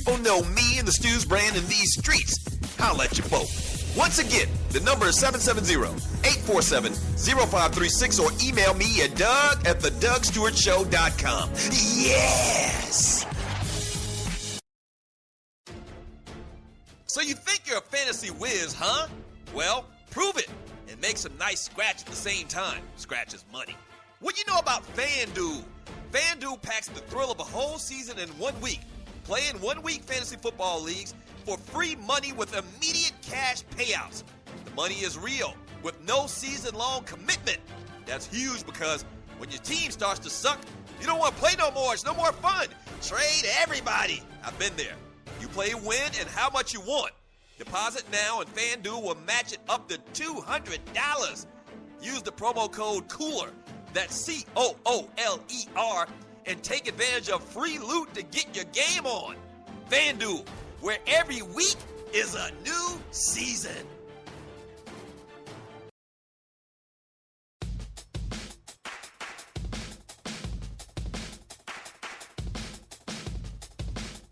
Oh no, me and the Stews brand in these streets. Holla at your folk. Once again, the number is 770-847-0536 or email me at doug@thedugstewartshow.com. Yes! So you think you're a fantasy whiz, huh? Well, prove it and make some nice scratch at the same time. Scratch is money. What do you know about FanDuel? FanDuel packs the thrill of a whole season in 1 week. Play in 1 week fantasy football leagues for free money with immediate cash payouts. The money is real with no season-long commitment. That's huge because when your team starts to suck, you don't want to play no more. It's no more fun. Trade everybody. I've been there. You play when and how much you want. Deposit now and FanDuel will match it up to $200. Use the promo code COOLER, that's COOLER, and take advantage of free loot to get your game on. FanDuel, where every week is a new season.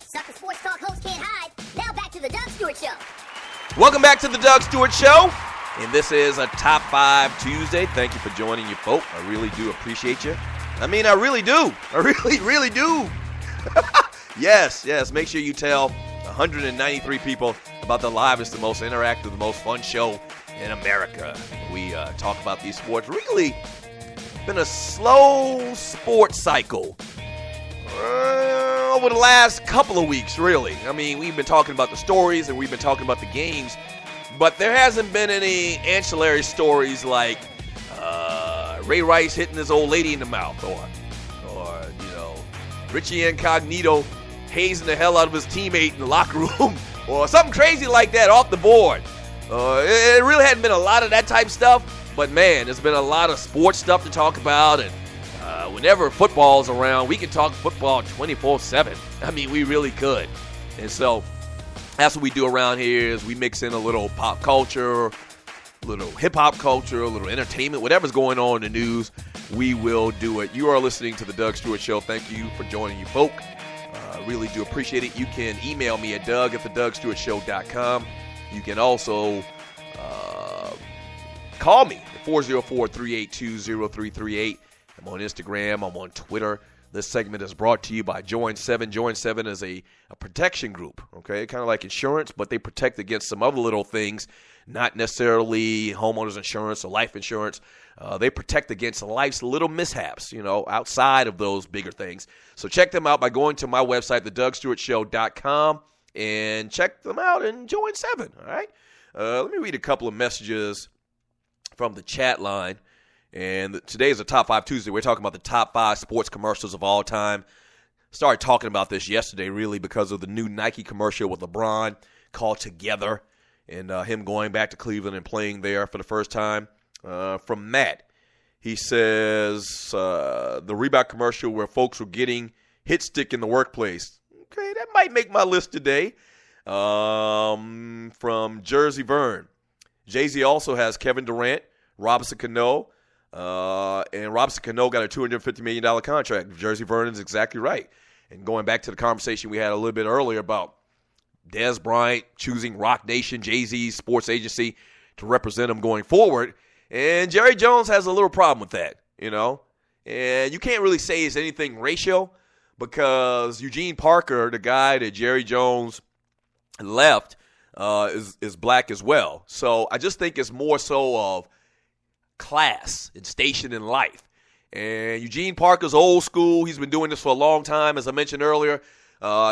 Sucker Sports Talk host can't hide. Now back to the Doug Stewart Show. Welcome back to the Doug Stewart Show. And this is a Top 5 Tuesday. Thank you for joining you, folk. I really do appreciate you. I mean, I really do. I really do. Yes. Make sure you tell 193 people about the livest, the most interactive, the most fun show in America. We talk about these sports. Really been a slow sports cycle over the last couple of weeks, really. I mean, we've been talking about the stories and we've been talking about the games, but there hasn't been any ancillary stories like Ray Rice hitting his old lady in the mouth, or Richie Incognito hazing the hell out of his teammate in the locker room, or something crazy like that off the board. It really hadn't been a lot of that type stuff, but man, there's been a lot of sports stuff to talk about, and whenever football's around, we can talk football 24/7. I mean, we really could. And so that's what we do around here is we mix in a little pop culture, a little hip-hop culture, a little entertainment, whatever's going on in the news, we will do it. You are listening to The Doug Stewart Show. Thank you for joining you, folk. Really do appreciate it. You can email me at doug@thedugstewartshow.com. You can also call me at 404-382-0338. I'm on Instagram. I'm on Twitter. This segment is brought to you by Join 7. Join 7 is a protection group, okay? Kind of like insurance, but they protect against some other little things, not necessarily homeowners insurance or life insurance. They protect against life's little mishaps, outside of those bigger things. So check them out by going to my website, thedugstewartshow.com, and check them out and join 7, all right? Let me read a couple of messages from the chat line. And today is a Top 5 Tuesday. We're talking about the top 5 sports commercials of all time. Started talking about this yesterday, really, because of the new Nike commercial with LeBron called Together, and him going back to Cleveland and playing there for the first time. From Matt, he says, the Reebok commercial where folks were getting hit stick in the workplace. Okay, that might make my list today. From Jersey Vern, Jay-Z also has Kevin Durant, Robinson Cano, and Robinson Cano got a $250 million contract. Jersey Vern is exactly right. And going back to the conversation we had a little bit earlier about Dez Bryant choosing Roc Nation, Jay-Z's sports agency, to represent him going forward. And Jerry Jones has a little problem with that, And you can't really say it's anything racial because Eugene Parker, the guy that Jerry Jones left, is black as well. So I just think it's more so of class and station in life. And Eugene Parker's old school. He's been doing this for a long time. As I mentioned earlier,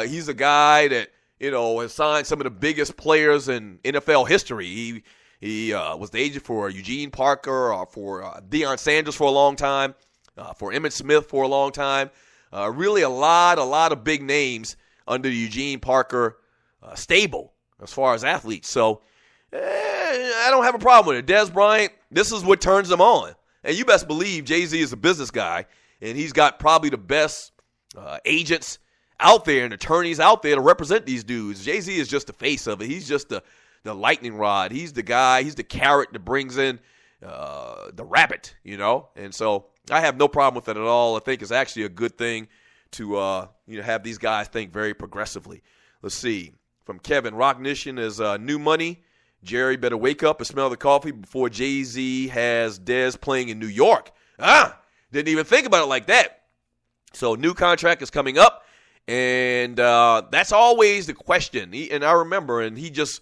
he's a guy that, has signed some of the biggest players in NFL history. He was the agent for Eugene Parker, for Deion Sanders for a long time, for Emmitt Smith for a long time. Really a lot of big names under the Eugene Parker stable as far as athletes. So I don't have a problem with it. Dez Bryant, this is what turns them on. And you best believe Jay-Z is a business guy, and he's got probably the best agents out there and attorneys out there to represent these dudes. Jay-Z is just the face of it. He's just the lightning rod. He's the guy. He's the carrot that brings in the rabbit, And so I have no problem with it at all. I think it's actually a good thing to have these guys think very progressively. Let's see. From Kevin, Rock Nation is new money. Jerry better wake up and smell the coffee before Jay-Z has Dez playing in New York. Didn't even think about it like that. So new contract is coming up, and that's always the question. And I remember, and he just,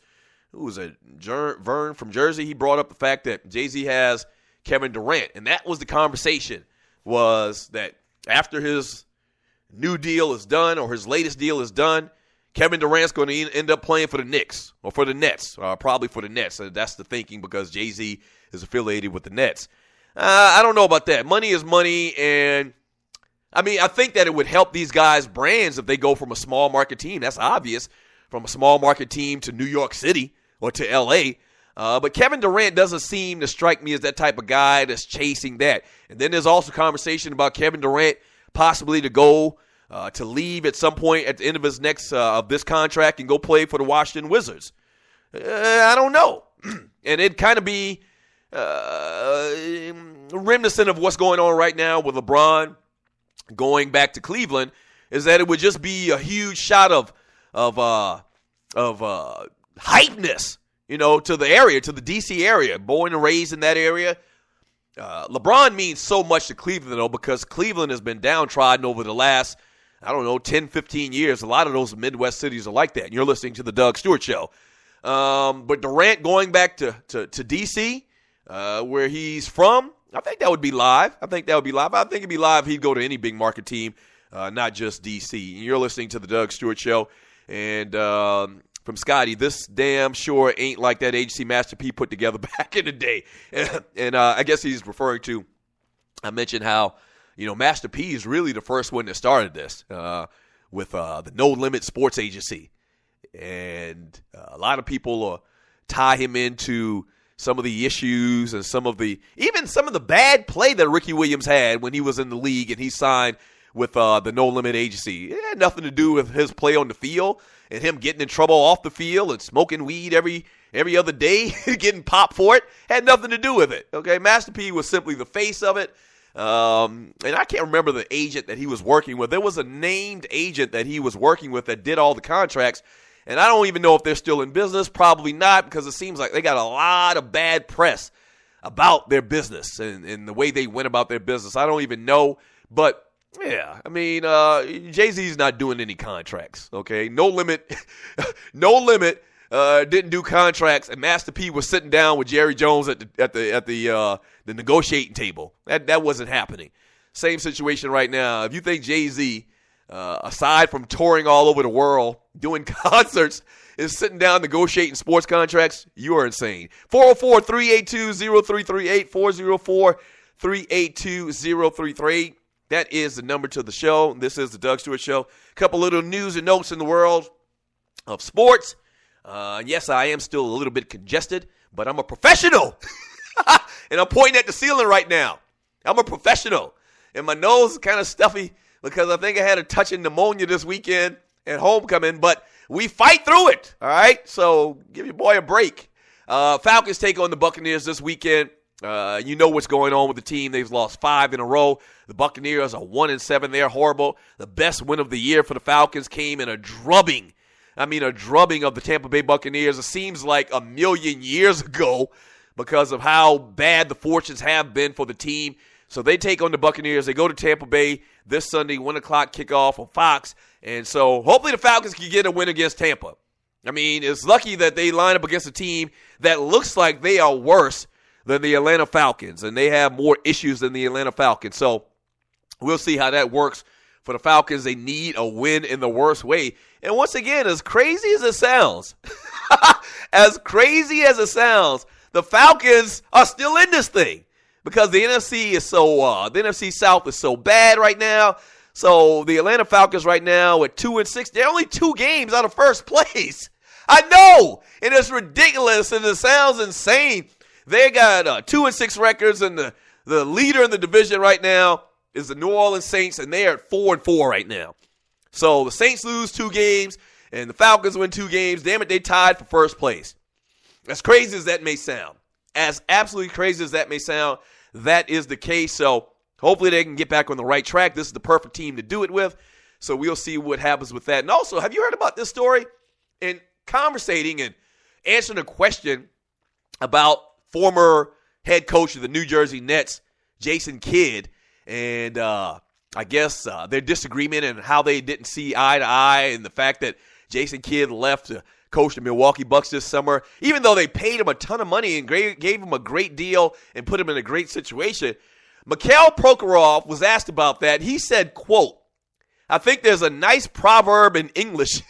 who was it, Vern from Jersey, he brought up the fact that Jay-Z has Kevin Durant, and that was the conversation, was that after his new deal is done or his latest deal is done, Kevin Durant's going to end up playing for the Knicks or for the Nets, probably for the Nets. That's the thinking because Jay-Z is affiliated with the Nets. I don't know about that. Money is money, and I mean, I think that it would help these guys' brands if they go from a small market team. That's obvious, from a small market team to New York City or to L.A., but Kevin Durant doesn't seem to strike me as that type of guy that's chasing that. And then there's also conversation about Kevin Durant possibly to go to leave at some point at the end of his next of this contract and go play for the Washington Wizards. I don't know. And it'd kind of be reminiscent of what's going on right now with LeBron going back to Cleveland, is that it would just be a huge shot of hypeness, to the area, to the D.C. area, born and raised in that area. LeBron means so much to Cleveland, though, because Cleveland has been downtrodden over the last, 10, 15 years. A lot of those Midwest cities are like that. And you're listening to the Doug Stewart Show. But Durant going back to D.C., where he's from, I think that would be live. I think it'd be live. He'd go to any big market team, not just D.C. And you're listening to the Doug Stewart Show. And from Scotty, this damn sure ain't like that agency Master P put together back in the day. And I guess he's referring to, I mentioned how, Master P is really the first one that started this with the No Limit Sports Agency. And a lot of people tie him into some of the issues and some of the bad play that Ricky Williams had when he was in the league and he signed with the No Limit Agency. It had nothing to do with his play on the field and him getting in trouble off the field and smoking weed every other day, getting popped for it. Had nothing to do with it. Okay, Master P was simply the face of it. And I can't remember the agent that he was working with. There was a named agent that he was working with that did all the contracts. And I don't even know if they're still in business. Probably not, because it seems like they got a lot of bad press about their business and the way they went about their business. I don't even know. But, yeah, I mean, Jay-Z's not doing any contracts, okay? No Limit didn't do contracts, and Master P was sitting down with Jerry Jones at the negotiating table. That wasn't happening. Same situation right now. If you think Jay-Z, aside from touring all over the world, doing concerts, is sitting down negotiating sports contracts, you are insane. 404-382-0338, 404-382-0338. That is the number to the show. This is the Doug Stewart Show. A couple little news and notes in the world of sports. Yes, I am still a little bit congested, but I'm a professional. And I'm pointing at the ceiling right now. I'm a professional. And my nose is kind of stuffy because I think I had a touch of pneumonia this weekend at homecoming, but we fight through it, all right? So give your boy a break. Falcons take on the Buccaneers this weekend. You know what's going on with the team. They've lost 5 in a row. The Buccaneers are 1-7. They're horrible. The best win of the year for the Falcons came in a drubbing of the Tampa Bay Buccaneers. It seems like a million years ago because of how bad the fortunes have been for the team. So they take on the Buccaneers. They go to Tampa Bay this Sunday, 1 o'clock kickoff on Fox. And so hopefully the Falcons can get a win against Tampa. I mean, it's lucky that they line up against a team that looks like they are worse than the Atlanta Falcons, and they have more issues than the Atlanta Falcons. So we'll see how that works for the Falcons. They need a win in the worst way. And once again, as crazy as it sounds, the Falcons are still in this thing because the NFC is the NFC South is so bad right now. So the Atlanta Falcons right now at 2-6, they're only 2 games out of first place. I know, and it's ridiculous, and it sounds insane. They got 2-6 records, and the leader in the division right now is the New Orleans Saints, and they are at 4-4 right now. So the Saints lose 2 games, and the Falcons win 2 games. Damn it, they tied for first place. As crazy as that may sound, as absolutely crazy as that may sound, that is the case. So hopefully they can get back on the right track. This is the perfect team to do it with. So we'll see what happens with that. And also, have you heard about this story? In conversating and answering a question about former head coach of the New Jersey Nets, Jason Kidd, and I guess their disagreement and how they didn't see eye to eye, and the fact that Jason Kidd left to coach the Milwaukee Bucks this summer, even though they paid him a ton of money and gave him a great deal and put him in a great situation. Mikhail Prokhorov was asked about that. He said, quote, I think there's a nice proverb in English.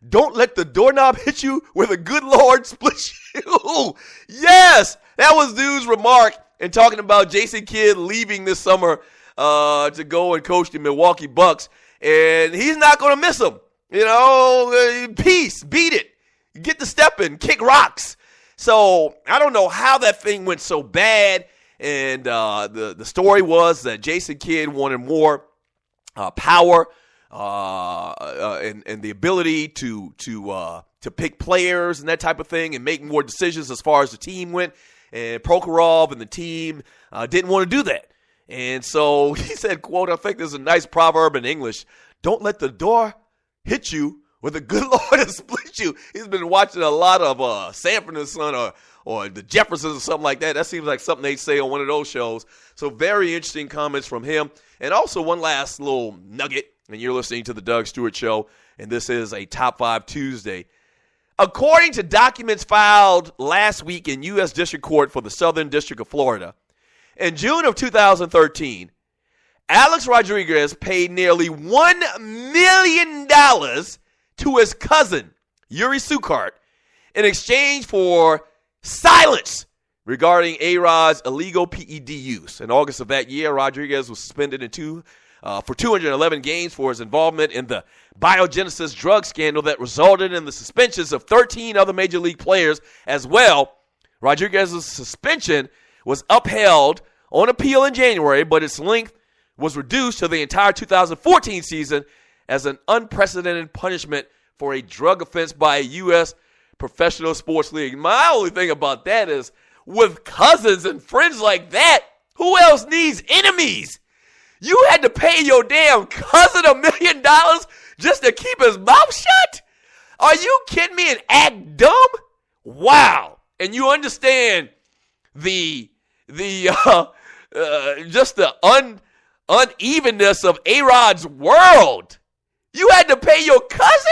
Don't let the doorknob hit you where the good Lord splits you. Yes, that was dude's remark in talking about Jason Kidd leaving this summer to go and coach the Milwaukee Bucks. And he's not going to miss him. Peace, beat it, get the step in, kick rocks. So I don't know how that thing went so bad. And the story was that Jason Kidd wanted more power and the ability to pick players and that type of thing and make more decisions as far as the team went. And Prokhorov and the team didn't want to do that. And so he said, quote, I think there's a nice proverb in English. Don't let the door hit you where the good Lord has split you. He's been watching a lot of Sanford and Son or the Jeffersons or something like that. That seems like something they'd say on one of those shows. So very interesting comments from him. And also one last little nugget, and you're listening to the Doug Stewart Show, and this is a Top 5 Tuesday. According to documents filed last week in U.S. District Court for the Southern District of Florida, in June of 2013, Alex Rodriguez paid nearly $1 million to his cousin, Yuri Sukart, in exchange for silence regarding A-Rod's illegal PED use. In August of that year, Rodriguez was suspended for 211 games for his involvement in the Biogenesis drug scandal that resulted in the suspensions of 13 other Major League players as well. Rodriguez's suspension was upheld on appeal in January, but its length was reduced to the entire 2014 season as an unprecedented punishment for a drug offense by a U.S. professional sports league. My only thing about that is, with cousins and friends like that, who else needs enemies? You had to pay your damn cousin $1 million just to keep his mouth shut? Are you kidding me and act dumb? Wow. And you understand just the unevenness of A-Rod's world. You had to pay your cousin?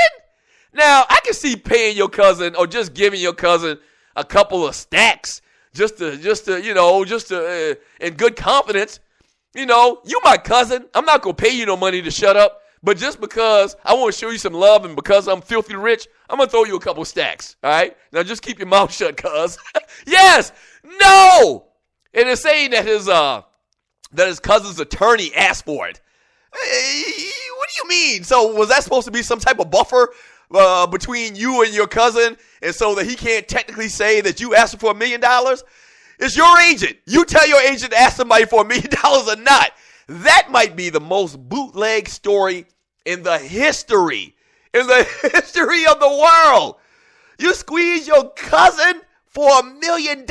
Now, I can see paying your cousin or just giving your cousin a couple of stacks just to in good confidence. You my cousin. I'm not going to pay you no money to shut up. But just because I want to show you some love and because I'm filthy rich, I'm going to throw you a couple of stacks. All right? Now just keep your mouth shut, cuz. Yes. No. And it's saying that his cousin's attorney asked for it. What do you mean? So was that supposed to be some type of buffer between you and your cousin, and so that he can't technically say that you asked him for $1 million? It's your agent. You tell your agent to ask somebody for $1 million or not. That might be the most bootleg story in the history of the world. You squeeze your cousin for $1 million?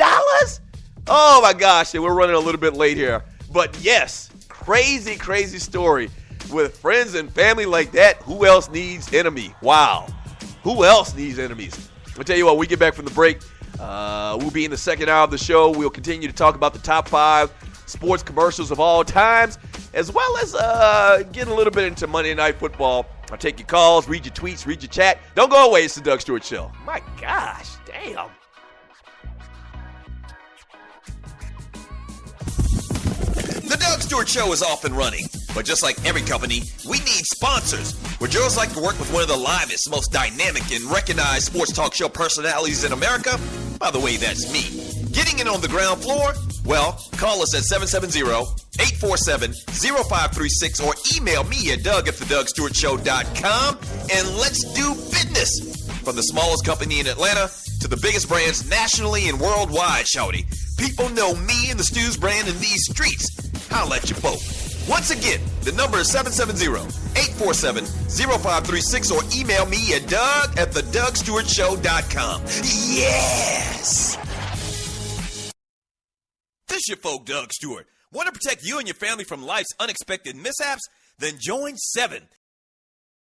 Oh my gosh, and we're running a little bit late here. But yes, crazy, crazy story. With friends and family like that, who else needs enemy? Wow. Who else needs enemies? I'll tell you what, when we get back from the break, we'll be in the second hour of the show. We'll continue to talk about the top 5 sports commercials of all times, as well as getting a little bit into Monday Night Football. I'll take your calls, read your tweets, read your chat. Don't go away. It's the Doug Stewart Show. My gosh, damn. The Doug Stewart Show is off and running, but just like every company, we need sponsors. Would yours like to work with one of the livest, most dynamic, and recognized sports talk show personalities in America? By the way, that's me. Getting in on the ground floor? Well, call us at 770-847-0536 or email me at doug@thedugstewartshow.com and let's do business. From the smallest company in Atlanta to the biggest brands nationally and worldwide, shawty. People know me and the Stews brand in these streets. Holla at you both. Once again, the number is 770-847-0536 or email me at doug@thedugstewartshow.com. Yes! This your folk, Doug Stewart. Want to protect you and your family from life's unexpected mishaps? Then join 7